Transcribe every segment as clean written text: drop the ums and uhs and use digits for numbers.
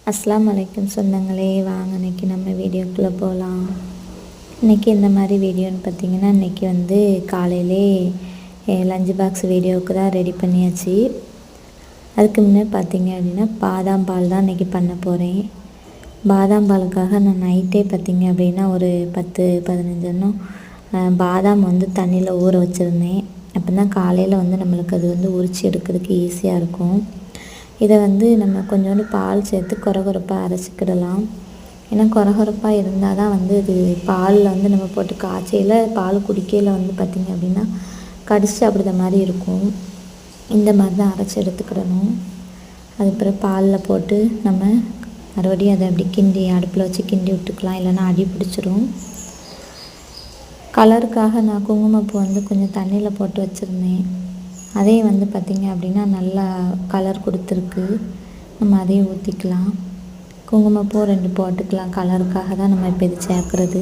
அஸ்ஸலாமு அலைக்கும் சொந்தங்களே, வாங்க இன்றைக்கி நம்ம வீடியோக்குள்ளே போகலாம். இன்றைக்கி இந்த மாதிரி வீடியோன்னு பார்த்திங்கன்னா, இன்றைக்கி வந்து காலையிலே லஞ்ச் பாக்ஸ் வீடியோவுக்கு தான் ரெடி பண்ணியாச்சு. அதுக்கு முன்னே பார்த்திங்க அப்படின்னா பாதாம் பால் தான் இன்றைக்கி பண்ண போகிறேன். பாதாம் பாலுக்காக நான் நைட்டே பார்த்திங்க அப்படின்னா ஒரு 10-15 பாதாம் வந்து தண்ணியில் ஊற வச்சுருந்தேன். அப்போ தான் காலையில் வந்து நம்மளுக்கு அது வந்து உரித்து எடுக்கிறதுக்கு ஈஸியாக இருக்கும். இதை வந்து நம்ம கொஞ்சோண்டு பால் சேர்த்து கொரகொரப்பாக அரைச்சிக்கிடலாம். ஏன்னா கொரகொரப்பாக இருந்தால் தான் வந்து இது பாலில் வந்து நம்ம போட்டு காய்ச்சையில் பால் குடிக்கையில் வந்து பார்த்திங்க அப்படின்னா கடிச்சு சாப்பிடுற மாதிரி இருக்கும். இந்த மாதிரி தான் அரைச்சி எடுத்துக்கிடணும். அதுக்கப்புறம் பாலில் போட்டு நம்ம மறுபடியும் அதை அப்படி கிண்டி அடுப்பில் வச்சு கிண்டி விட்டுக்கலாம், இல்லைன்னா அடி பிடிச்சிரும். கலருக்காக நான் குங்குமப்பூ வந்து கொஞ்சம் தண்ணியில் போட்டு வச்சுருந்தேன். அதையும் வந்து பார்த்திங்க அப்படின்னா நல்லா கலர் கொடுத்துருக்கு. நம்ம அதையும் ஊற்றிக்கலாம். குங்குமப்பூ 2 போட்டுக்கலாம், கலருக்காக தான் நம்ம இப்போ இது சேர்க்குறது.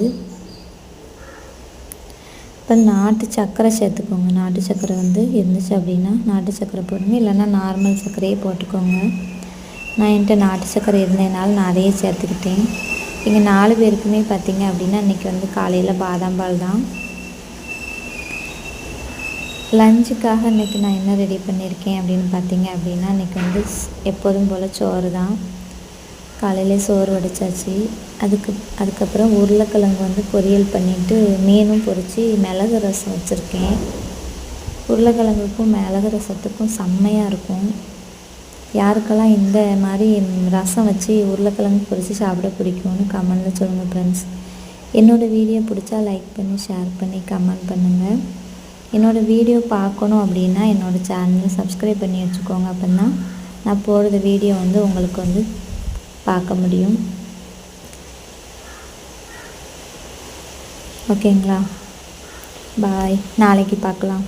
இப்போ நாட்டு சர்க்கரை சேர்த்துக்கோங்க. நாட்டு சர்க்கரை வந்து இருந்துச்சு அப்படின்னா நாட்டு சர்க்கரை போடுங்க, இல்லைன்னா நார்மல் சர்க்கரையே போட்டுக்கோங்க. நான் என்கிட்ட நாட்டு சர்க்கரை இருந்ததுனால நான் அதையே சேர்த்துக்கிட்டேன். எங்கள் 4 பேருக்குமே பார்த்திங்க அப்படின்னா இன்றைக்கி வந்து காலையில் பாதாம் பால் தான். லஞ்சுக்காக இன்றைக்கி நான் என்ன ரெடி பண்ணியிருக்கேன் அப்படின்னு பார்த்திங்க அப்படின்னா, இன்றைக்கி வந்து எப்போதும் போல் சோறு தான். காலையிலே சோறு வடித்தாச்சு. அதுக்கப்புறம் உருளைக்கிழங்கு வந்து பொரியல் பண்ணிவிட்டு மீனும் பொரித்து மிளகு ரசம் வச்சுருக்கேன். உருளைக்கிழங்குக்கும் மிளகு ரசத்துக்கும் செம்மையாக இருக்கும். யாருக்கெல்லாம் இந்த மாதிரி ரசம் வச்சு உருளைக்கிழங்கு பொரித்து சாப்பிட பிடிக்கும்னு கமெண்டில் சொல்லுங்கள் ஃப்ரெண்ட்ஸ். என்னோடய வீடியோ பிடிச்சா லைக் பண்ணி ஷேர் பண்ணி கமெண்ட் பண்ணுங்கள். என்னோடய வீடியோ பார்க்கணும் அப்படின்னா என்னோடய சேனலை சப்ஸ்கிரைப் பண்ணி வச்சுக்கோங்க. அப்படின்னா நான் போடுற வீடியோ வந்து உங்களுக்கு வந்து பார்க்க முடியும். ஓகேங்களா? பாய், நாளைக்கு பார்க்கலாம்.